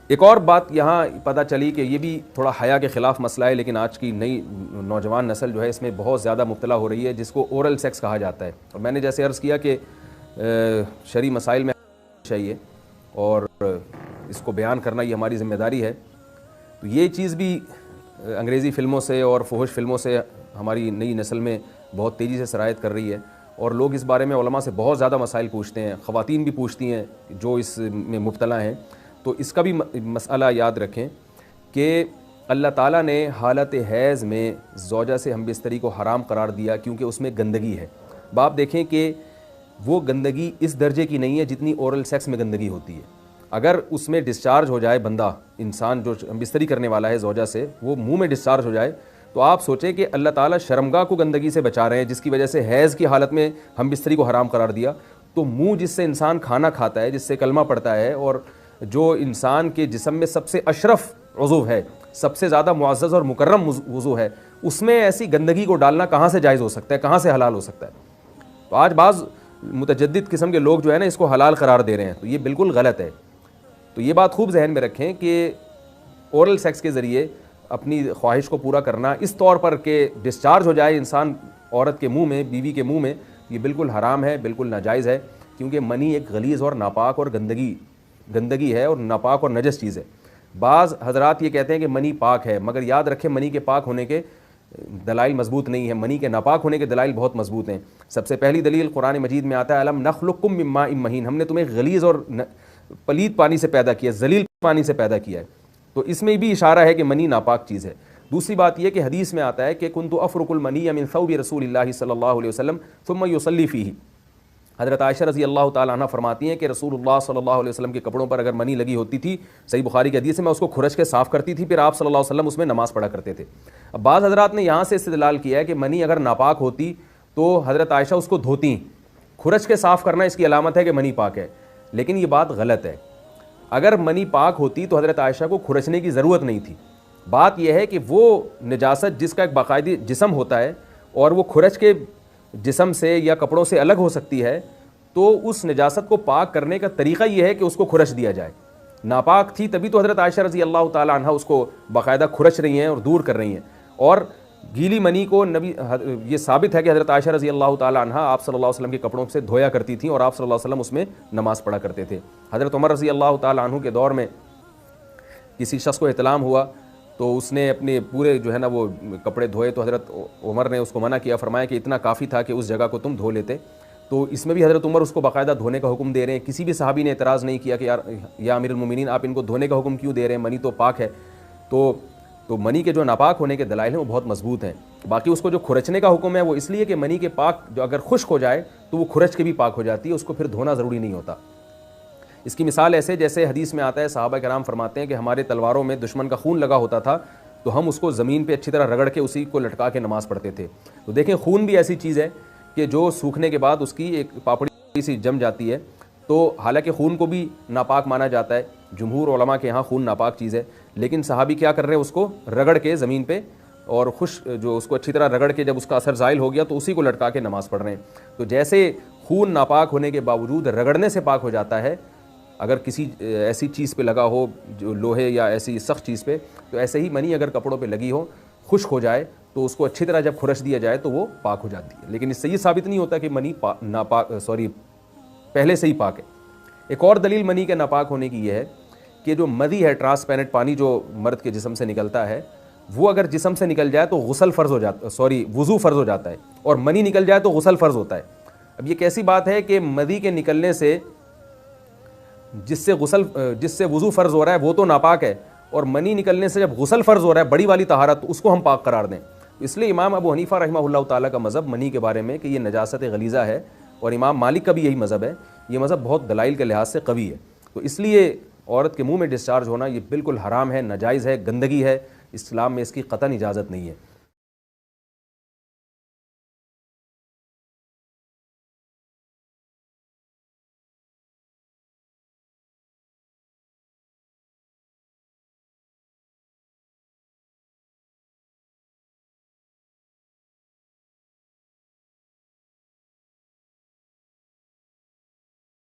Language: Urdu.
ایک اور بات یہاں پتہ چلی کہ یہ بھی تھوڑا حیا کے خلاف مسئلہ ہے، لیکن آج کی نئی نوجوان نسل جو ہے اس میں بہت زیادہ مبتلا ہو رہی ہے، جس کو اورل سیکس کہا جاتا ہے. اور میں نے جیسے عرض کیا کہ شرعی مسائل میں چاہیے اور اس کو بیان کرنا یہ ہماری ذمہ داری ہے. تو یہ چیز بھی انگریزی فلموں سے اور فحش فلموں سے ہماری نئی نسل میں بہت تیزی سے سرایت کر رہی ہے، اور لوگ اس بارے میں علماء سے بہت زیادہ مسائل پوچھتے ہیں، خواتین بھی پوچھتی ہیں جو اس میں مبتلا ہیں. تو اس کا بھی مسئلہ یاد رکھیں کہ اللہ تعالیٰ نے حالت حیض میں زوجہ سے ہم بستری کو حرام قرار دیا کیونکہ اس میں گندگی ہے. آپ دیکھیں کہ وہ گندگی اس درجے کی نہیں ہے جتنی اورل سیکس میں گندگی ہوتی ہے. اگر اس میں ڈسچارج ہو جائے بندہ، انسان جو ہم بستری کرنے والا ہے زوجہ سے، وہ منہ میں ڈسچارج ہو جائے تو آپ سوچیں کہ اللہ تعالیٰ شرمگاہ کو گندگی سے بچا رہے ہیں، جس کی وجہ سے حیض کی حالت میں ہم بستری کو حرام قرار دیا. تو منہ جس سے انسان کھانا کھاتا ہے، جس سے کلمہ پڑتا ہے، اور جو انسان کے جسم میں سب سے اشرف عضو ہے، سب سے زیادہ معزز اور مکرم عضو ہے، اس میں ایسی گندگی کو ڈالنا کہاں سے جائز ہو سکتا ہے، کہاں سے حلال ہو سکتا ہے؟ تو آج بعض متجدد قسم کے لوگ جو ہے نا اس کو حلال قرار دے رہے ہیں، تو یہ بالکل غلط ہے. تو یہ بات خوب ذہن میں رکھیں کہ اورل سیکس کے ذریعے اپنی خواہش کو پورا کرنا اس طور پر کہ ڈسچارج ہو جائے انسان عورت کے منہ میں، بیوی کے منہ میں، یہ بالکل حرام ہے، بالکل ناجائز ہے. کیونکہ منی ایک غلیظ اور ناپاک اور گندگی ہے اور ناپاک اور نجس چیز ہے. بعض حضرات یہ کہتے ہیں کہ منی پاک ہے، مگر یاد رکھیں منی کے پاک ہونے کے دلائل مضبوط نہیں ہیں، منی کے ناپاک ہونے کے دلائل بہت مضبوط ہیں. سب سے پہلی دلیل قرآن مجید میں آتا ہے الم نخلقکم من ماء مہین، ہم نے تمہیں غلیظ اور پلید پانی سے پیدا کیا، ذلیل پانی سے پیدا کیا ہے. تو اس میں بھی اشارہ ہے کہ منی ناپاک چیز ہے. دوسری بات یہ کہ حدیث میں آتا ہے کہ کنت افرق المنی من ثوب رسول اللہ صلی اللہ علیہ وسلم ثم یصلی فیہ. حضرت عائشہ رضی اللہ تعالیٰ عنہ فرماتی ہیں کہ رسول اللہ صلی اللہ علیہ وسلم کے کپڑوں پر اگر منی لگی ہوتی تھی، صحیح بخاری کی حدیث ہے، میں اس کو کھرچ کے صاف کرتی تھی، پھر آپ صلی اللہ علیہ وسلم اس میں نماز پڑھا کرتے تھے. اب بعض حضرات نے یہاں سے استدلال کیا ہے کہ منی اگر ناپاک ہوتی تو حضرت عائشہ اس کو دھوتی، کھرچ کے صاف کرنا اس کی علامت ہے کہ منی پاک ہے. لیکن یہ بات غلط ہے. اگر منی پاک ہوتی تو حضرت عائشہ کو کھرچنے کی ضرورت نہیں تھی. بات یہ ہے کہ وہ نجاست جس کا ایک باقاعدی جسم ہوتا ہے اور وہ کھرچ کے جسم سے یا کپڑوں سے الگ ہو سکتی ہے، تو اس نجاست کو پاک کرنے کا طریقہ یہ ہے کہ اس کو کھرچ دیا جائے. ناپاک تھی تبھی تو حضرت عائشہ رضی اللہ تعالیٰ عنہ اس کو باقاعدہ کھرچ رہی ہیں اور دور کر رہی ہیں. اور گیلی منی کو یہ ثابت ہے کہ حضرت عائشہ رضی اللہ تعالیٰ عنہ آپ صلی اللہ علیہ وسلم کے کپڑوں سے دھویا کرتی تھیں اور آپ صلی اللہ علیہ وسلم اس میں نماز پڑھا کرتے تھے. حضرت عمر رضی اللہ تعالیٰ عنہ کے دور میں کسی شخص کو احتلام ہوا تو اس نے اپنے پورے جو ہے نا وہ کپڑے دھوئے، تو حضرت عمر نے اس کو منع کیا، فرمایا کہ اتنا کافی تھا کہ اس جگہ کو تم دھو لیتے. تو اس میں بھی حضرت عمر اس کو باقاعدہ دھونے کا حکم دے رہے ہیں. کسی بھی صحابی نے اعتراض نہیں کیا کہ یا امیر المومنین آپ ان کو دھونے کا حکم کیوں دے رہے ہیں، منی تو پاک ہے. تو منی کے جو ناپاک ہونے کے دلائل ہیں وہ بہت مضبوط ہیں. باقی اس کو جو کھرچنے کا حکم ہے وہ اس لیے کہ منی کے پاک جو اگر خشک ہو جائے تو وہ کھرچ کے بھی پاک ہو جاتی ہے، اس کو پھر دھونا ضروری نہیں ہوتا. اس کی مثال ایسے جیسے حدیث میں آتا ہے، صحابہ کرام فرماتے ہیں کہ ہمارے تلواروں میں دشمن کا خون لگا ہوتا تھا تو ہم اس کو زمین پہ اچھی طرح رگڑ کے اسی کو لٹکا کے نماز پڑھتے تھے. تو دیکھیں خون بھی ایسی چیز ہے کہ جو سوکھنے کے بعد اس کی ایک پاپڑی سی جم جاتی ہے. تو حالانکہ خون کو بھی ناپاک مانا جاتا ہے، جمہور علماء کے ہاں خون ناپاک چیز ہے، لیکن صحابی کیا کر رہے ہیں، اس کو رگڑ کے زمین پہ اور جو اس کو اچھی طرح رگڑ کے جب اس کا اثر زائل ہو گیا تو اسی کو لٹکا کے نماز پڑھ رہے ہیں. تو جیسے خون ناپاک ہونے کے باوجود رگڑنے سے پاک ہو جاتا ہے اگر کسی ایسی چیز پہ لگا ہو جو لوہے یا ایسی سخت چیز پہ، تو ایسے ہی منی اگر کپڑوں پہ لگی ہو، خشک ہو جائے تو اس کو اچھی طرح جب کھرچ دیا جائے تو وہ پاک ہو جاتی ہے. لیکن اس سے یہ ثابت نہیں ہوتا کہ منی پہلے سے ہی پاک ہے. ایک اور دلیل منی کے ناپاک ہونے کی یہ ہے کہ جو مدی ہے، ٹرانسپیرنٹ پانی جو مرد کے جسم سے نکلتا ہے، وہ اگر جسم سے نکل جائے تو وضو فرض ہو جاتا ہے، اور منی نکل جائے تو غسل فرض ہوتا ہے. اب یہ کیسی بات ہے کہ مدی کے نکلنے سے جس سے وضو فرض ہو رہا ہے وہ تو ناپاک ہے، اور منی نکلنے سے جب غسل فرض ہو رہا ہے بڑی والی طہارت، تو اس کو ہم پاک قرار دیں. اس لیے امام ابو حنیفہ رحمہ اللہ تعالیٰ کا مذہب منی کے بارے میں کہ یہ نجاست غلیظہ ہے، اور امام مالک کا بھی یہی مذہب ہے. یہ مذہب بہت دلائل کے لحاظ سے قوی ہے. تو اس لیے عورت کے منہ میں ڈسچارج ہونا یہ بالکل حرام ہے، ناجائز ہے، گندگی ہے. اسلام میں اس کی قطعاً اجازت نہیں ہے.